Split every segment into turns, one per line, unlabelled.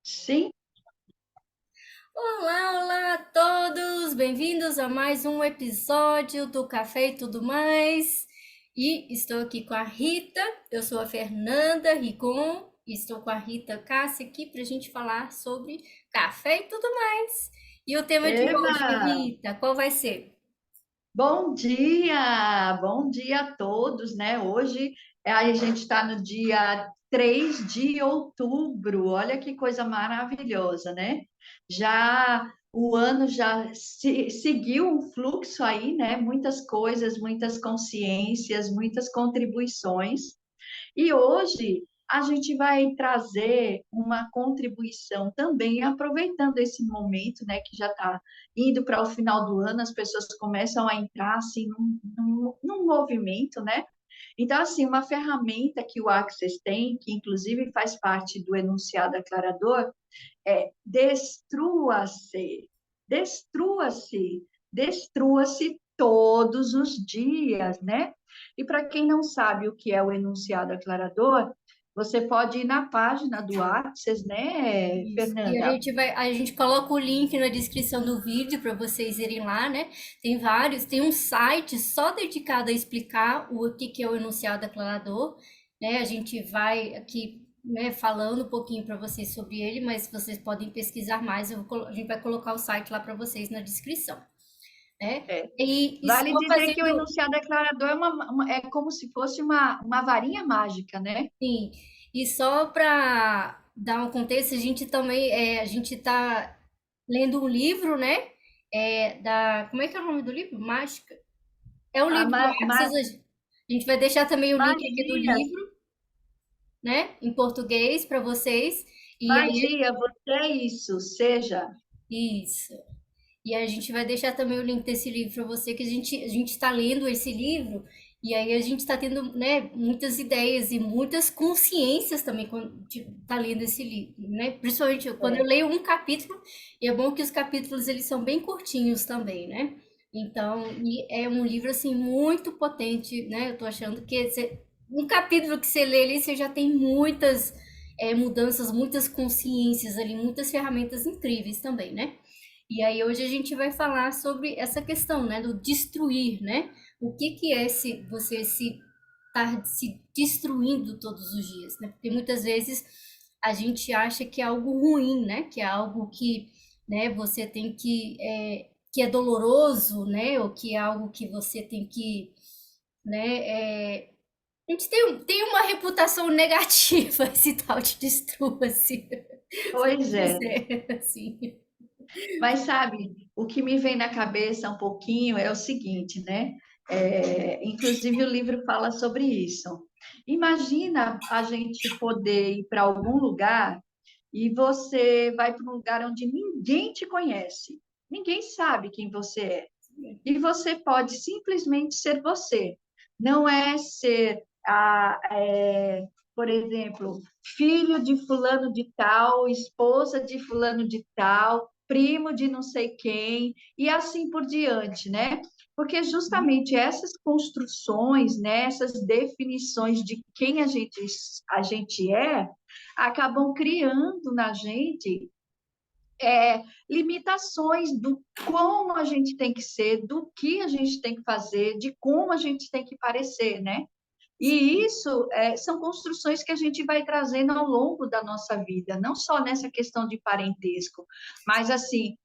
Sim,
Olá, olá a todos! Bem-vindos a mais um episódio do Café e Tudo Mais. E estou aqui com a Rita, eu sou a Fernanda Ricon, e estou com a Rita Cássia aqui para a gente falar sobre café e tudo mais. E o tema de hoje,
Eva,
Rita, qual vai ser?
bom dia a todos, né? Hoje a gente está no dia 3 de outubro, olha que coisa maravilhosa, né? Já o ano já seguiu um fluxo aí, né? Muitas coisas, muitas consciências, muitas contribuições. E hoje a gente vai trazer uma contribuição também, aproveitando esse momento, né, que já está indo para o final do ano, as pessoas começam a entrar assim num movimento, né? Então, assim, uma ferramenta que o Access tem, que inclusive faz parte do enunciado aclarador, é destrua-se, destrua-se, destrua-se todos os dias, né? E para quem não sabe o que é o enunciado aclarador, você pode ir na página do Access, né,
Isso. E
Fernanda?
a gente coloca o link na descrição do vídeo para vocês irem lá, né? Tem vários, tem um site só dedicado a explicar o que que é o enunciado declarador, né? A gente vai aqui, né, falando um pouquinho para vocês sobre ele, mas vocês podem pesquisar mais. A gente vai colocar o site lá para vocês na descrição, né?
É.
E só
Vale dizer que o
fazendo,
enunciado declarador é, é como se fosse uma varinha mágica, né?
sim, e só para dar um contexto, a gente está lendo um livro, né? Como é que é o nome do livro? Mágica. É um
A
livro do Access. A gente vai deixar também o link aqui do
magia,
livro, né? Em português para vocês. E aí,
magia, você é isso, seja.
isso. E a gente vai deixar também o link desse livro para você, que a gente está lendo esse livro, e aí a gente está tendo, né, muitas ideias e muitas consciências também quando está lendo esse livro, né? Principalmente quando eu
É.
leio um capítulo, e é bom que os capítulos eles são bem curtinhos também, né? Então, e é um livro assim muito potente, né? Eu tô achando que um capítulo que você lê ali, você já tem muitas mudanças, muitas consciências ali, muitas ferramentas incríveis também, né? E aí hoje a gente vai falar sobre essa questão, né, do destruir, né? O que que é se você se tá se destruindo todos os dias, né? Porque muitas vezes a gente acha que é algo ruim, né? Que é algo que, né, você tem que é doloroso, né? Ou que é algo que você tem que, né? A gente tem uma reputação negativa, esse tal de destrua-se.
Pois é.
Dizer assim.
Mas sabe, o que me vem na cabeça um pouquinho é o seguinte, né? Inclusive o livro fala sobre isso. Imagina a gente poder ir para algum lugar e você vai para um lugar onde ninguém te conhece, ninguém sabe quem você é. E você pode simplesmente ser você. Não é ser, por exemplo, filho de fulano de tal, esposa de fulano de tal, primo de não sei quem, e assim por diante, né? Porque justamente essas construções, né, essas definições de quem a gente é, acabam criando na gente limitações do como a gente tem que ser, do que a gente tem que fazer, de como a gente tem que parecer, né? E isso são construções que a gente vai trazendo ao longo da nossa vida, não só nessa questão de parentesco, mas assim,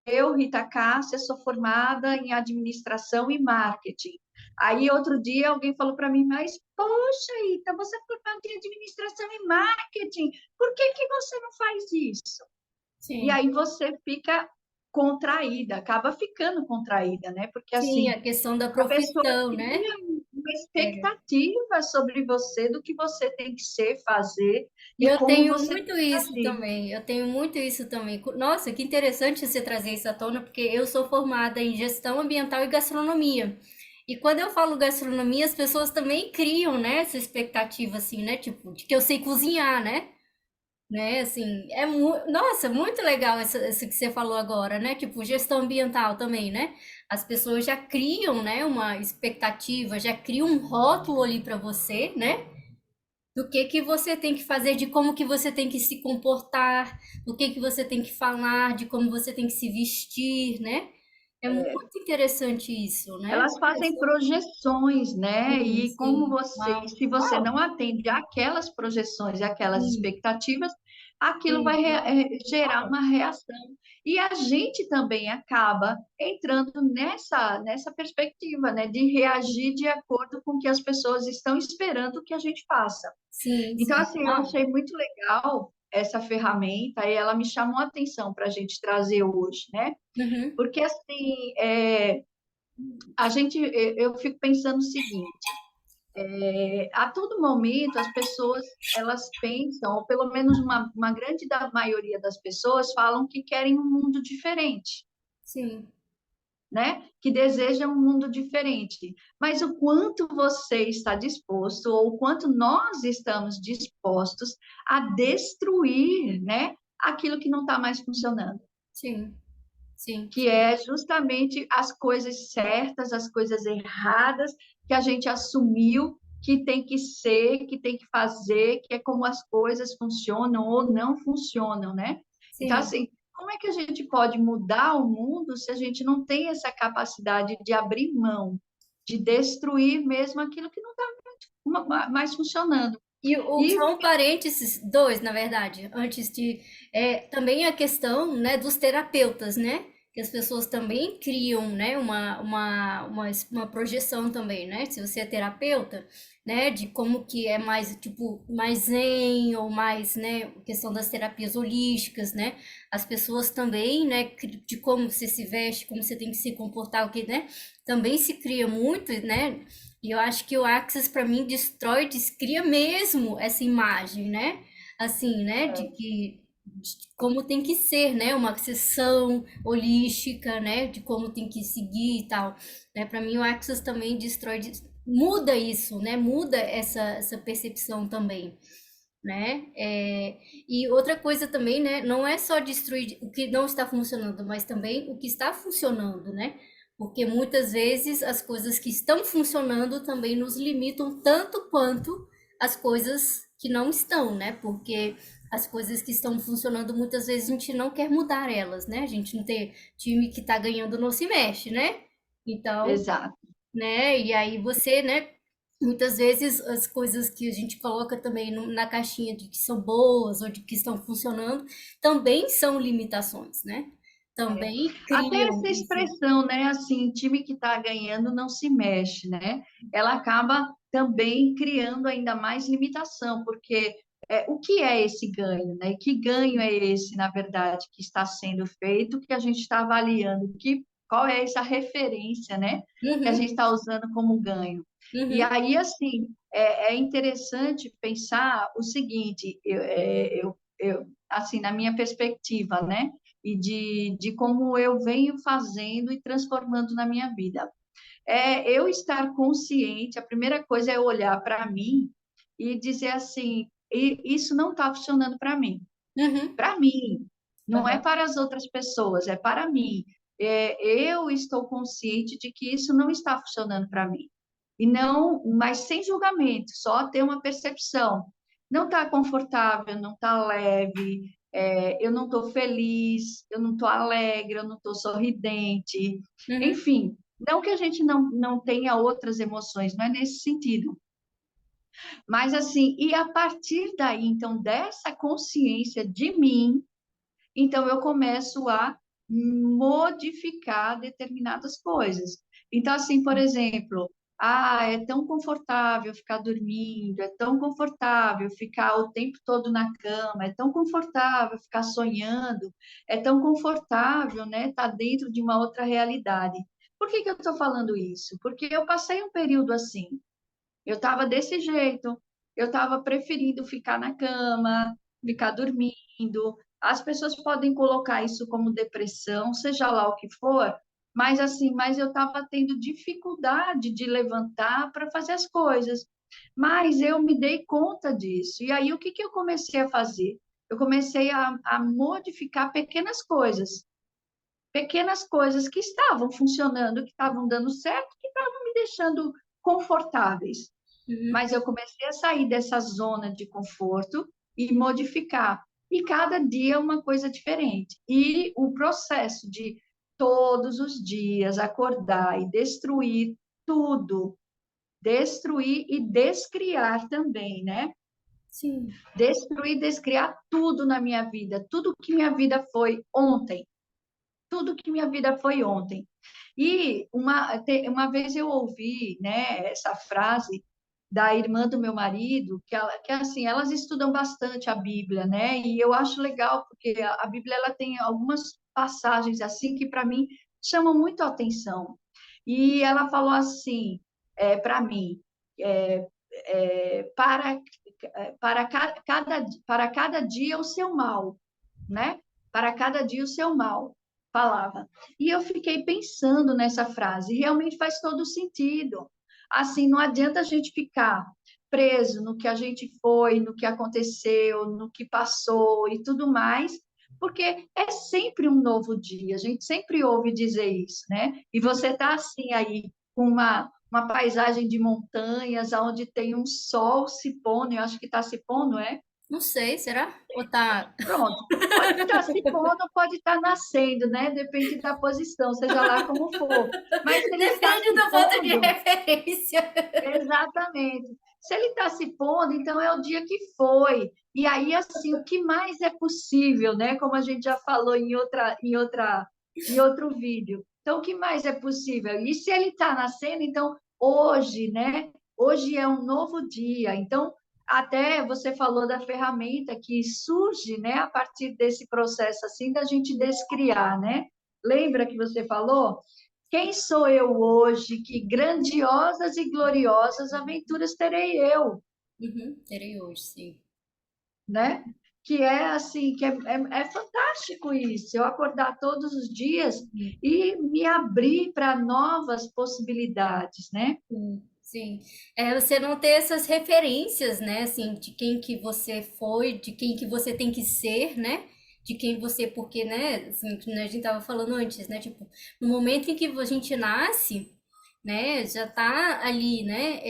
eu, Rita Cássia, sou formada em administração e marketing. Aí outro dia alguém falou para mim, mas poxa, Rita, você é formada em administração e marketing, por que que você não faz isso? E
Sim.
aí você fica contraída, acaba ficando contraída, né? Porque
Sim,
assim,
a questão da
a pessoa
profissão, né?
cria uma
É.
expectativa sobre você, do que você tem que ser, fazer e
Eu
como
tenho
você
muito
tem que
isso
agir.
também. Eu tenho muito isso também. Nossa, que interessante você trazer isso à tona, porque eu sou formada em gestão ambiental e gastronomia. E quando eu falo gastronomia, as pessoas também criam, né, essa expectativa assim, né, tipo, de que eu sei cozinhar, né? Assim, nossa, muito legal isso que você falou agora, né? Tipo, gestão ambiental também, né? As pessoas já criam, né, uma expectativa, já criam um rótulo ali para você, né? do que você tem que fazer, de como que você tem que se comportar, do que você tem que falar, de como você tem que se vestir, né? É muito interessante isso, né?
Elas fazem projeções, né?
Sim,
E como
sim.
você,
Uau.
se você não atende àquelas projeções e àquelas
Sim,
expectativas, aquilo vai
sim.
gerar uma reação. E a gente também acaba entrando nessa perspectiva, né? De reagir de acordo com o que as pessoas estão esperando que a gente faça.
Sim,
Então,
sim.
assim, eu
Uau.
achei muito legal essa ferramenta e ela me chamou a atenção para a gente trazer hoje, né?
Uhum.
Porque, assim, eu fico pensando o seguinte: a todo momento as pessoas elas pensam, ou pelo menos uma grande da maioria das pessoas falam que querem um mundo diferente,
Sim,
né? Que desejam um mundo diferente. Mas o quanto você está disposto, ou o quanto nós estamos dispostos a destruir, né? Aquilo que não está mais funcionando,
sim, sim,
que é justamente as coisas certas, as coisas erradas que a gente assumiu que tem que ser, que tem que fazer, que é como as coisas funcionam ou não funcionam, né? Então,
sim.
assim, como é que a gente pode mudar o mundo se a gente não tem essa capacidade de abrir mão, de destruir mesmo aquilo que não está mais funcionando?
E
E
só um parênteses, dois, na verdade, antes de. Também a questão, né, dos terapeutas, né? Que as pessoas também criam, né, uma projeção também, né? Se você é terapeuta, né, de como que é mais, tipo, mais zen ou mais, né, questão das terapias holísticas, né? As pessoas também, né, de como você se veste, como você tem que se comportar, o que, né? Também se cria muito, né? E eu acho que o Axis, para mim, destrói, descria mesmo essa imagem, né? Assim, né? De como tem que ser, né? Uma sessão holística, né? De como tem que seguir e tal. Né? Para mim, o Axis também destrói, muda isso, né? Muda essa percepção também. Né? E outra coisa também, né? Não é só destruir o que não está funcionando, mas também o que está funcionando, né? Porque muitas vezes as coisas que estão funcionando também nos limitam tanto quanto as coisas que não estão, né? Porque as coisas que estão funcionando, muitas vezes a gente não quer mudar elas, né? A gente não tem time que tá ganhando, não se mexe, né? Então,
exato.
né? E aí você, né? Muitas vezes as coisas que a gente coloca também na caixinha de que são boas ou de que estão funcionando também são limitações, né? Também
Até
criam
essa
isso.
expressão, né? Assim, time que está ganhando não se mexe, né? Ela acaba também criando ainda mais limitação, porque o que é esse ganho, né? Que ganho é esse, na verdade, que está sendo feito, que a gente está avaliando, qual é essa referência, né? Que a
Uhum,
gente está usando como ganho. E
uhum,
aí, assim, é interessante pensar o seguinte, assim, na minha perspectiva, né? E de como eu venho fazendo e transformando na minha vida. Eu estar consciente, a primeira coisa é olhar para mim e dizer assim: Isso não está funcionando para mim.
uhum,
Para mim, não é
aham,
para as outras pessoas, é para mim. Eu estou consciente de que isso não está funcionando para mim. E não, mas sem julgamento, só ter uma percepção. Não está confortável, não está leve, eu não estou feliz, eu não estou alegre, eu não estou sorridente.
uhum,
Enfim, não que a gente não tenha outras emoções, não é nesse sentido. Mas assim, e a partir daí, então, dessa consciência de mim, então eu começo a modificar determinadas coisas. Então, assim, por exemplo, é tão confortável ficar dormindo, é tão confortável ficar o tempo todo na cama, é tão confortável ficar sonhando, é tão confortável, né, estar dentro de uma outra realidade. Por que que eu estou falando isso? Porque eu passei um período assim. Eu estava desse jeito, eu estava preferindo ficar na cama, ficar dormindo. As pessoas podem colocar isso como depressão, seja lá o que for, mas assim, mas eu estava tendo dificuldade de levantar para fazer as coisas. Mas eu me dei conta disso. E aí, o que que eu comecei a fazer? Eu comecei a modificar pequenas coisas que estavam funcionando, que estavam dando certo, que estavam me deixando confortáveis.
Uhum.
Mas eu comecei a sair dessa zona de conforto e modificar. E cada dia é uma coisa diferente. E o processo de todos os dias acordar e destruir tudo, destruir e descriar também, né?
Sim.
Destruir, descriar tudo na minha vida, tudo que minha vida foi ontem, tudo que minha vida foi ontem. E uma vez eu ouvi, né, essa frase da irmã do meu marido, que assim, elas estudam bastante a Bíblia, né? E eu acho legal porque a Bíblia ela tem algumas passagens assim que para mim chamam muito a atenção. E ela falou assim, para mim, é, para para cada dia o seu mal, né? Para cada dia o seu mal, falava. E eu fiquei pensando nessa frase, e realmente faz todo sentido. Assim, não adianta a gente ficar preso no que a gente foi, no que aconteceu, no que passou e tudo mais, porque é sempre um novo dia, a gente sempre ouve dizer isso, né? E você está assim aí, com uma paisagem de montanhas, onde tem um sol se pondo, eu acho que está se pondo, é?
Não sei, será? Ou tá.
Pronto. Pode estar se pondo, pode estar nascendo, né? Depende da posição, seja lá como for. Mas se ele está
Depende
se
do ponto de
pondo,
referência.
exatamente. Se ele está se pondo, então é o dia que foi. E aí, assim, o que mais é possível, né? Como a gente já falou em outro vídeo. Então, o que mais é possível? E se ele está nascendo, então hoje, né? Hoje é um novo dia. Então, até você falou da ferramenta que surge, né? A partir desse processo assim da gente descriar, né? Lembra que você falou? Quem sou eu hoje? Que grandiosas e gloriosas aventuras terei eu,
Uhum, terei hoje, sim.
né? Que é assim, é fantástico isso, eu acordar todos os dias
Uhum.
e me abrir para novas possibilidades, né?
Sim, sim. É você não ter essas referências, né, assim, de quem que você foi, de quem que você tem que ser, né? De quem você, porque, né, assim, que a gente tava falando antes, né, tipo, no momento em que a gente nasce, né, já tá ali, né,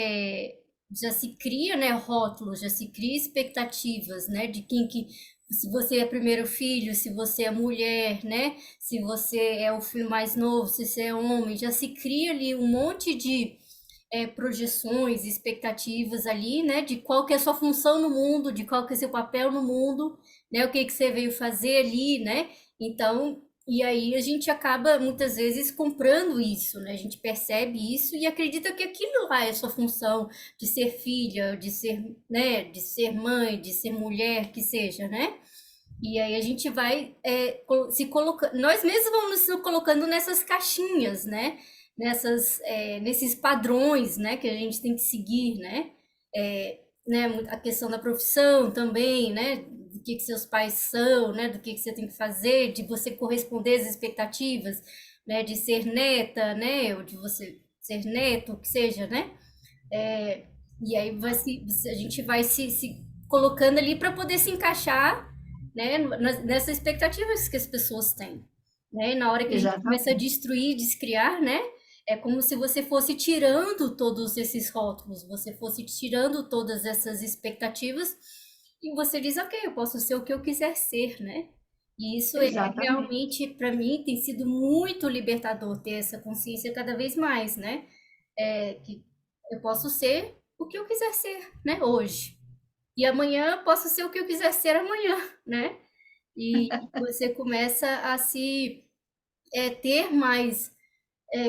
já se cria, né, rótulos, já se cria expectativas, né, de quem que, se você é primeiro filho, se você é mulher, né, se você é o filho mais novo, se você é homem, já se cria ali um monte de projeções, expectativas ali, né, de qual que é a sua função no mundo, de qual que é seu papel no mundo, né, o que que você veio fazer ali, né? Então, e aí a gente acaba muitas vezes comprando isso, né? A gente percebe isso e acredita que aquilo lá é a sua função de ser filha, de ser, né, de ser mãe, de ser mulher, que seja, né? E aí a gente vai se colocando, nós mesmos vamos nos colocando nessas caixinhas, né? Nesses padrões, né? Que a gente tem que seguir, né? Né? A questão da profissão também, né? Do que seus pais são, né? Do que você tem que fazer, de você corresponder às expectativas, né? De ser neta, né? Ou de você ser neto, o que seja, né? E aí a gente vai se colocando ali para poder se encaixar, né, nessas expectativas que as pessoas têm. Né? E na hora que a gente começa a
Exatamente.
destruir, descriar, né, é como se você fosse tirando todos esses rótulos, você fosse tirando todas essas expectativas e você diz, ok, eu posso ser o que eu quiser ser, né? E isso é
Exatamente.
realmente, para mim, tem sido muito libertador ter essa consciência cada vez mais, né? Que eu posso ser o que eu quiser ser, né, hoje. E amanhã eu posso ser o que eu quiser ser amanhã, né? E você começa a se ter mais.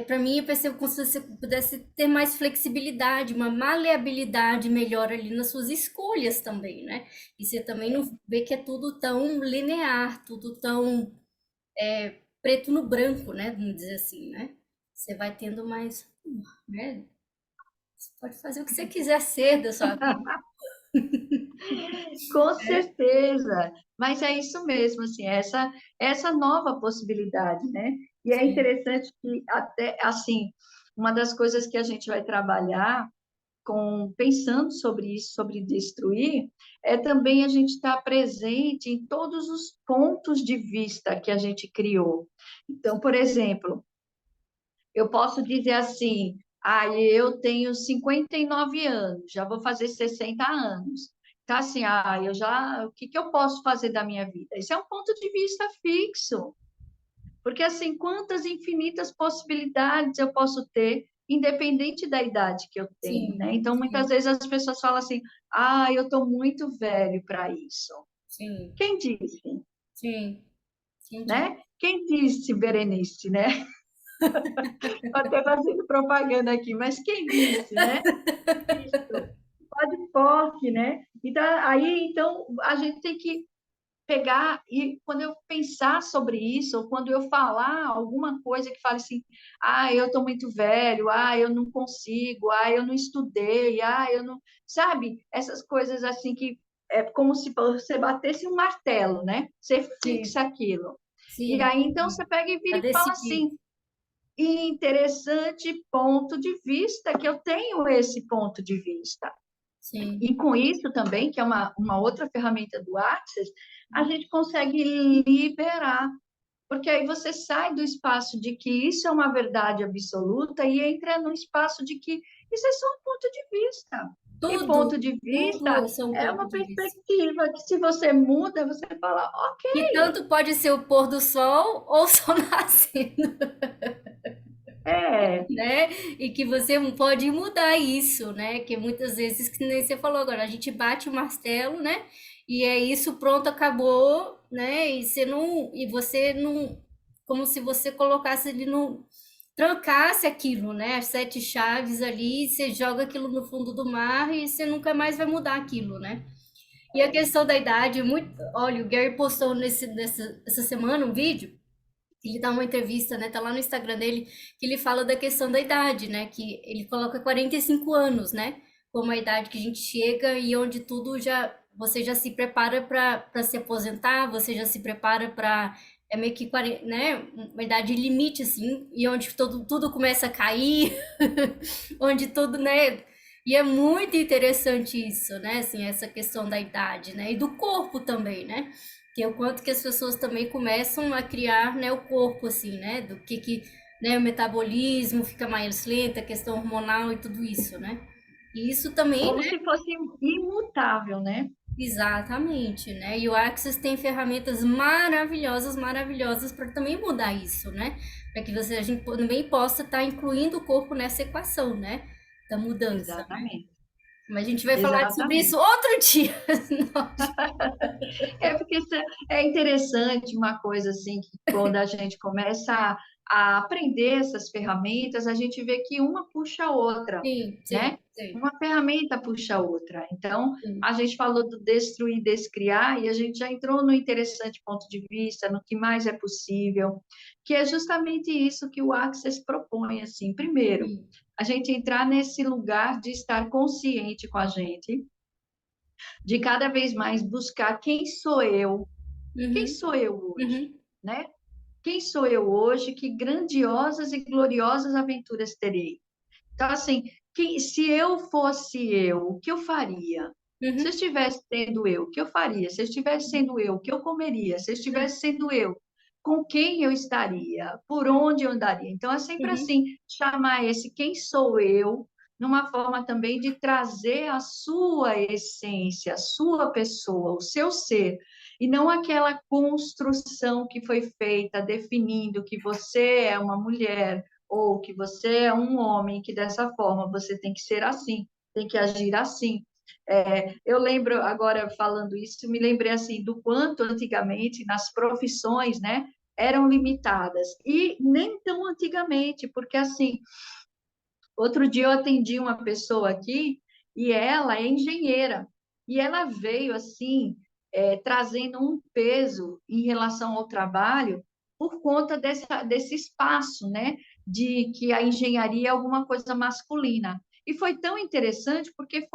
Para mim, eu percebo como se você pudesse ter mais flexibilidade, uma maleabilidade melhor ali nas suas escolhas também, né? E você também não vê que é tudo tão linear, tudo tão preto no branco, né? Vamos dizer assim, né? Você vai tendo mais, né? Você pode fazer o que você quiser ser da sua vida.
Com certeza, mas é isso mesmo, assim, essa nova possibilidade, né? E é
Sim.
interessante que até assim, uma das coisas que a gente vai trabalhar pensando sobre isso, sobre destruir, é também a gente estar presente em todos os pontos de vista que a gente criou. Então, por exemplo, eu posso dizer assim, Aí eu tenho 59 anos, já vou fazer 60 anos. Então, assim, o que que eu posso fazer da minha vida? Esse é um ponto de vista fixo, porque, assim, quantas infinitas possibilidades eu posso ter, independente da idade que eu tenho,
Sim,
né? Então, muitas
sim,
vezes as pessoas falam assim, eu estou muito velho para isso.
sim,
Quem disse,
sim, entendi.
né? Quem disse, Berenice, né? Até fazendo propaganda aqui, mas quem disse, né? Isso, pode POC, né? Então, a gente tem que pegar e quando eu pensar sobre isso, ou quando eu falar alguma coisa que fale assim, eu estou muito velho, eu não consigo, eu não estudei, eu não, sabe? Essas coisas assim que é como se você batesse um martelo, né? Você
Sim,
fixa aquilo. E
sim,
aí, então, você
sim.
pega e
Para
vira e fala
decidir.
assim, interessante ponto de vista, que eu tenho esse ponto de vista.
Sim.
E com isso também, que é uma outra ferramenta do Access, a gente consegue liberar, porque aí você sai do espaço de que isso é uma verdade absoluta e entra no espaço de que isso é só um ponto de vista. E
Tudo,
ponto de
tudo
vista
é seu
é
ponto
uma
de vista.
perspectiva que, se você muda, você fala,
Que
ok,
tanto pode ser o pôr do sol ou o sol nascendo,
é,
né? E que você pode mudar isso, né? Que muitas vezes, que nem você falou agora, a gente bate o martelo, né? E é isso, pronto, acabou, né? E você não, como se você colocasse ali no, trancasse aquilo, né? As sete chaves ali, você joga aquilo no fundo do mar e você nunca mais vai mudar aquilo, né? E a questão da idade, muito, olha, o Gary postou essa semana um vídeo, ele dá uma entrevista, né? Tá lá no Instagram dele, que ele fala da questão da idade, né? Que ele coloca 45 anos, né? Como a idade que a gente chega e onde tudo já, você já se prepara para se aposentar, você já se prepara para, é meio que 40, né? Uma idade limite, assim, e onde tudo começa a cair, onde tudo, né? E é muito interessante isso, né? Assim, essa questão da idade, né? E do corpo também, né? Que é o quanto que as pessoas também começam a criar, né, o corpo, assim, né? Do que, né, o metabolismo fica mais lento, a questão hormonal e tudo isso, né? E isso também,
como
né?
se fosse imutável, né?
Exatamente, né? E o Access tem ferramentas maravilhosas, maravilhosas para também mudar isso, né? Para que a gente também possa estar incluindo o corpo nessa equação, né? Da mudança.
Exatamente,
Mas a gente vai falar sobre isso
exatamente.
outro dia.
É porque é interessante uma coisa assim, que quando a gente começa a aprender essas ferramentas, a gente vê que uma puxa a outra,
Sim, sim,
né?
sim,
Uma ferramenta puxa a outra. Então,
sim,
a gente falou do destruir, descriar, e a gente já entrou no interessante ponto de vista, no que mais é possível, que é justamente isso que o Access propõe, assim. Primeiro,
sim.
a gente entrar nesse lugar de estar consciente com a gente, de cada vez mais buscar quem
Uhum,
sou eu hoje,
uhum.
né? Quem sou eu hoje? Que grandiosas e gloriosas aventuras terei. Então, assim, se eu fosse eu, o que eu faria? Se eu
Uhum,
estivesse sendo eu, o que eu faria? Se eu estivesse sendo eu, o que eu comeria? Se eu estivesse sendo eu, com quem eu estaria? Por onde eu andaria? Então, é sempre
uhum,
assim, chamar esse quem sou eu, numa forma também de trazer a sua essência, a sua pessoa, o seu ser, e não aquela construção que foi feita definindo que você é uma mulher, ou que você é um homem, que dessa forma você tem que ser assim, tem que agir assim. Eu lembro agora falando isso, me lembrei assim do quanto antigamente nas profissões, né, eram limitadas e nem tão antigamente, porque assim, outro dia eu atendi uma pessoa aqui e ela é engenheira e ela veio assim trazendo um peso em relação ao trabalho por conta desse espaço, né? De que a engenharia é alguma coisa masculina. E foi tão interessante porque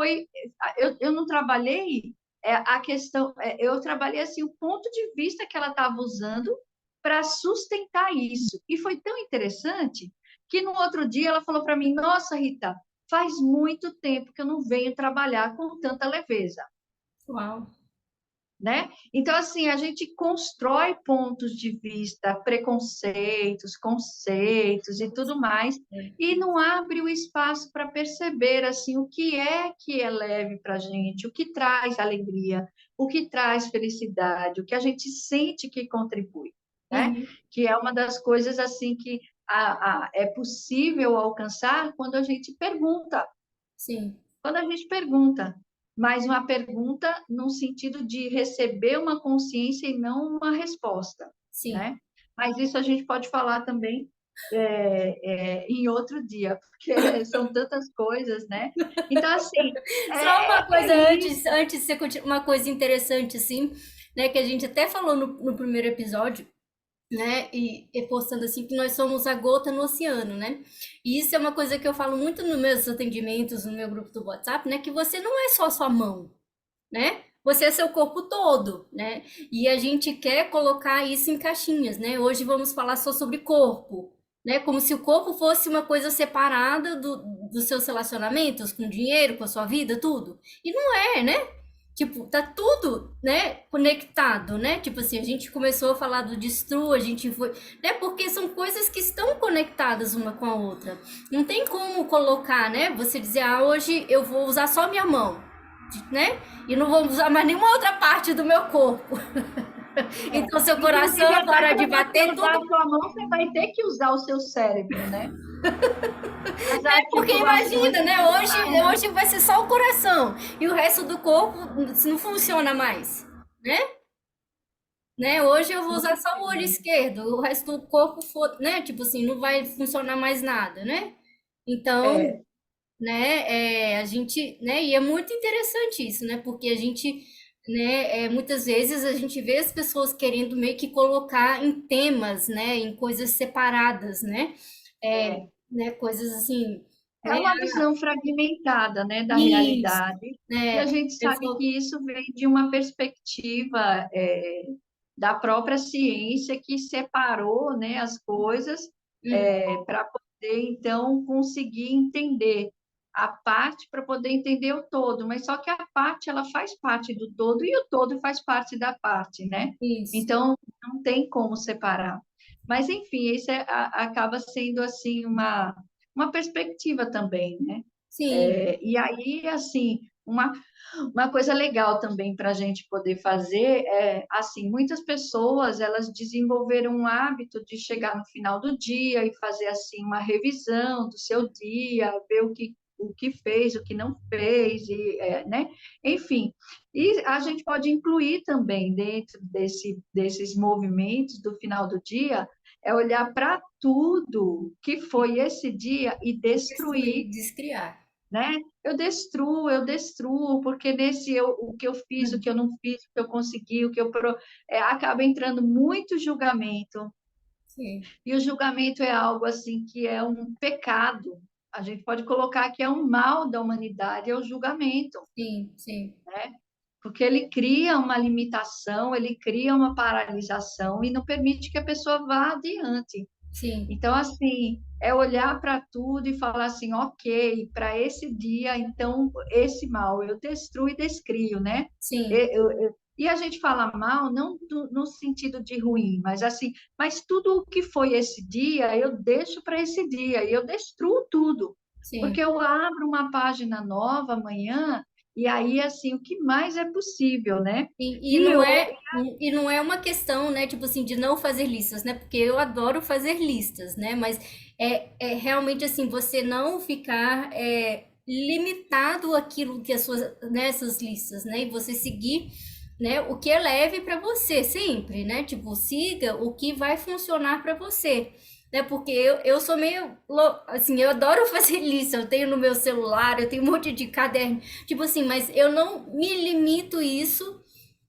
eu não trabalhei a questão, eu trabalhei assim o ponto de vista que ela estava usando para sustentar isso. E foi tão interessante que no outro dia ela falou para mim: Nossa, Rita, faz muito tempo que eu não venho trabalhar com tanta leveza.
Uau.
né? Então, assim, a gente constrói pontos de vista, preconceitos, conceitos e tudo mais, e não abre o espaço para perceber, assim, o que é leve para a gente, o que traz alegria, o que traz felicidade, o que a gente sente que contribui, né?
Uhum.
Que é uma das coisas, assim, que é possível alcançar quando a gente pergunta,
Sim,
quando a gente pergunta, mas uma pergunta no sentido de receber uma consciência e não uma resposta,
sim.
né? Mas isso a gente pode falar também em outro dia, porque são tantas coisas, né? Então, assim,
Só uma
é
coisa
isso.
antes de você continuar, uma coisa interessante, assim, né, que a gente até falou no primeiro episódio, né, e postando assim, que nós somos a gota no oceano, né? E isso é uma coisa que eu falo muito nos meus atendimentos, no meu grupo do WhatsApp, né, que você não é só a sua mão, né? Você é seu corpo todo, né? E a gente quer colocar isso em caixinhas, né? Hoje vamos falar só sobre corpo, né? Como se o corpo fosse uma coisa separada dos seus relacionamentos, com dinheiro, com a sua vida, tudo. E não é, né? Tipo, tá tudo, né, conectado, né? Tipo assim, a gente começou a falar do destru, a gente foi, né? Porque são coisas que estão conectadas uma com a outra. Não tem como colocar, né? Você dizer, ah, hoje eu vou usar só minha mão, né? E não vou usar mais nenhuma outra parte do meu corpo. Então, seu
Inclusive,
coração
até
para de
para você
bater,
usar
tudo.
a sua mão, você vai ter que usar o seu cérebro, né? As
Porque
articulações
imagina, né?
funcionarem.
Hoje vai ser só o coração e o resto do corpo não funciona mais, né? Né? Hoje eu vou usar só o olho esquerdo, o resto do corpo, né? Tipo assim, não vai funcionar mais nada, né? Então,
É,
né, a gente, né, e é muito interessante isso, né? Porque a gente, né, muitas vezes a gente vê as pessoas querendo meio que colocar em temas, né, em coisas separadas, né? É,
é.
né, coisas assim,
É
né?
uma visão fragmentada, né, da
Isso,
realidade, e
né?
a gente
Eu
sabe
sou,
que isso vem de uma perspectiva da própria ciência que separou, né, as coisas
hum,
para poder, então, conseguir entender a parte para poder entender o todo, mas só que a parte, ela faz parte do todo e o todo faz parte da parte, né?
isso,
Então, não tem como separar. Mas, enfim, isso acaba sendo, assim, uma perspectiva também, né?
sim,
E aí, assim, uma coisa legal também para a gente poder fazer é, assim, muitas pessoas, elas desenvolveram um hábito de chegar no final do dia e fazer, assim, uma revisão do seu dia, ver o que fez, o que não fez, né? Enfim, e a gente pode incluir também dentro desses movimentos do final do dia, é olhar para tudo que foi esse dia e destruir,
destruir, descriar.
né? Eu destruo, porque o que eu fiz, o que eu não fiz, o que eu consegui, acaba entrando muito julgamento,
Sim,
e o julgamento é algo assim que é um pecado. A gente pode colocar que é um mal da humanidade, é o julgamento,
sim, sim,
porque ele cria uma limitação, ele cria uma paralisação e não permite que a pessoa vá adiante.
sim,
Então, assim, é olhar para tudo e falar assim, ok, para esse dia, então, esse mal eu destruo e descrio, né?
sim,
E a gente fala mal não no sentido de ruim, mas assim, mas tudo o que foi esse dia, eu deixo para esse dia, e eu destruo tudo,
sim.
porque eu abro uma página nova amanhã, e aí, assim, o que mais é possível, né?
E
E
não
eu,
é, e não é uma questão, né, tipo assim, de não fazer listas, né? Porque eu adoro fazer listas, né? Mas é realmente assim, você não ficar limitado àquilo que as suas, nessas listas, né? E você seguir, né, o que é leve para você sempre, né? Tipo, siga o que vai funcionar para você. Né, porque eu sou meio, assim, eu adoro fazer lista, eu tenho no meu celular, eu tenho um monte de caderno, tipo assim, mas eu não me limito isso,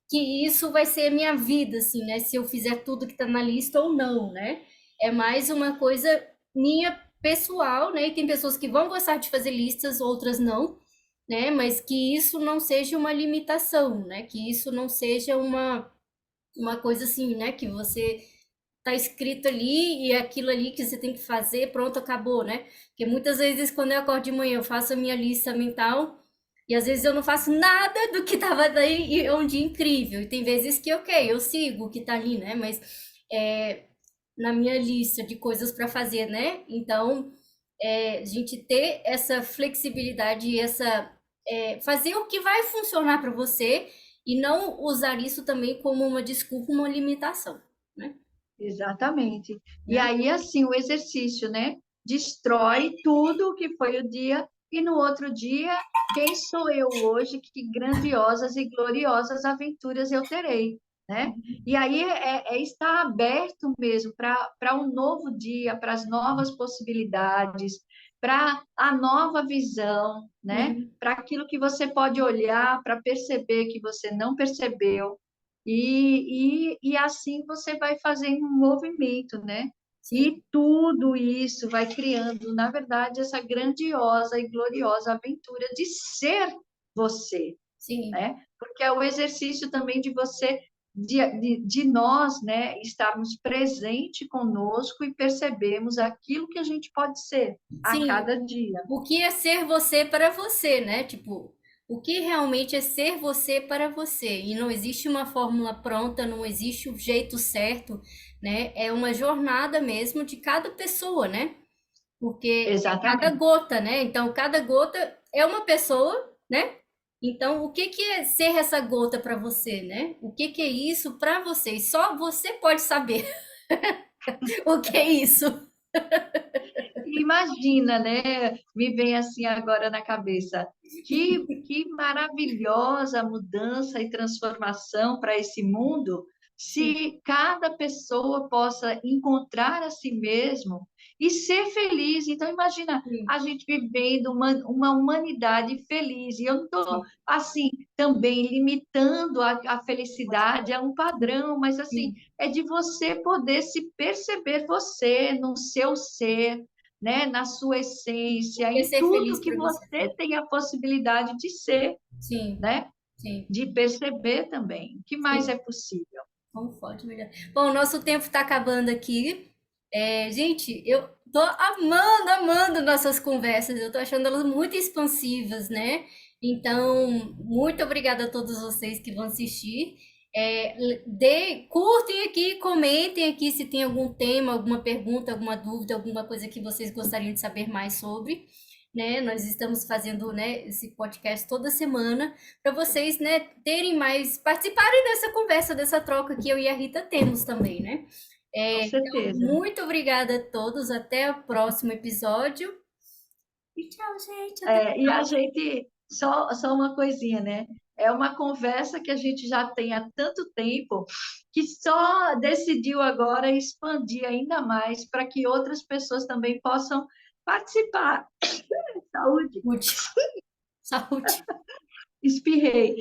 que isso vai ser a minha vida, assim, né? Se eu fizer tudo que tá na lista ou não, né? É mais uma coisa minha pessoal, né? E tem pessoas que vão gostar de fazer listas, outras não, né? Mas que isso não seja uma limitação, né? Que isso não seja uma coisa assim, né? Que você tá escrito ali e é aquilo ali que você tem que fazer, pronto, acabou, né? Porque muitas vezes quando eu acordo de manhã, eu faço a minha lista mental, E às vezes eu não faço nada do que estava daí e é um dia incrível. E tem vezes que, ok, eu sigo o que tá ali, né? Mas é, na minha lista de coisas para fazer, né? Então, a gente ter essa flexibilidade e fazer o que vai funcionar para você e não usar isso também como uma desculpa, uma limitação, né?
Exatamente. E
Né?
aí, assim, o exercício, né? Destrói tudo o que foi o dia, e no outro dia, quem sou eu hoje? Que grandiosas e gloriosas aventuras eu terei, né? E aí é estar aberto mesmo para um novo dia, para as novas possibilidades, para a nova visão, né?
Uhum.
Para aquilo que você pode olhar, para perceber que você não percebeu. E assim você vai fazendo um movimento, né?
Sim,
E tudo isso vai criando, na verdade, essa grandiosa e gloriosa aventura de ser você,
sim,
né? Porque é o exercício também de você, de nós, né, estarmos presente conosco e percebemos aquilo que a gente pode ser a
sim.
cada dia.
O que é ser você para você, né? Tipo, o que realmente é ser você para você? E não existe uma fórmula pronta, não existe o jeito certo, né? É uma jornada mesmo de cada pessoa, né? Porque é cada
Exatamente.
gota, né? Então, cada gota é uma pessoa, né? Então, o que que é ser essa gota para você, né? O que que é isso para você? E só você pode saber o que é isso.
Imagina, né? Me vem assim agora na cabeça. Que maravilhosa mudança e transformação para esse mundo,
Sim,
se cada pessoa possa encontrar a si mesmo e ser feliz. Então, imagina
sim,
a gente vivendo uma humanidade feliz. E eu não estou,
sim.
assim, também limitando a felicidade a um padrão, mas, assim,
Sim.
é de você poder se perceber você, no seu ser, né, na sua essência,
Quer
em
ser
tudo
feliz
que
para você.
você tem a possibilidade de ser,
Sim,
né,
sim,
de perceber também. O que mais
sim.
é possível?
Como forte, melhor. Bom, o nosso tempo está acabando aqui. Gente, eu tô amando, amando nossas conversas. Eu tô achando elas muito expansivas, né? Então, muito obrigada a todos vocês que vão assistir. Curtem aqui, comentem aqui se tem algum tema, alguma pergunta, alguma dúvida, alguma coisa que vocês gostariam de saber mais sobre, né? Nós estamos fazendo, né, esse podcast toda semana para vocês, né, terem mais, participarem dessa conversa, dessa troca que eu e a Rita temos também, né?
Com
Então,
certeza.
muito obrigada a todos, até o próximo episódio. E tchau, gente, até a
E a
próxima.
gente, só uma coisinha, né? É uma conversa que a gente já tem há tanto tempo que só decidiu agora expandir ainda mais para que outras pessoas também possam participar. Saúde!
Saúde. Saúde.
Espirrei,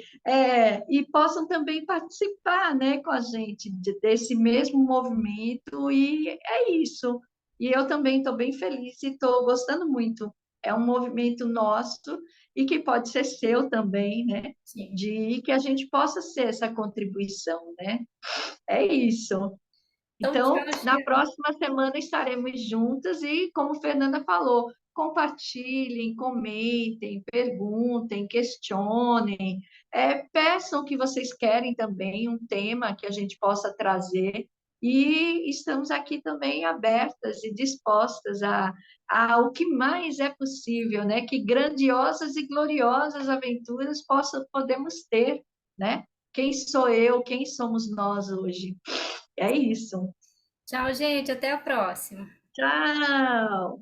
e possam também participar, né, com a gente desse mesmo movimento, e é isso. E eu também estou bem feliz e estou gostando muito. É um movimento nosso e que pode ser seu também, né,
Sim.
de que a gente possa ser essa contribuição, né? É isso.
Então,
Então,
tchau,
na
gente.
próxima semana estaremos juntas e, como Fernanda falou, compartilhem, comentem, perguntem, questionem, peçam o que vocês querem também, um tema que a gente possa trazer. E estamos aqui também abertas e dispostas a o que mais é possível, né? Que grandiosas e gloriosas aventuras podemos ter, né? Quem sou eu, quem somos nós hoje? É isso.
Tchau, gente, até a próxima.
Tchau!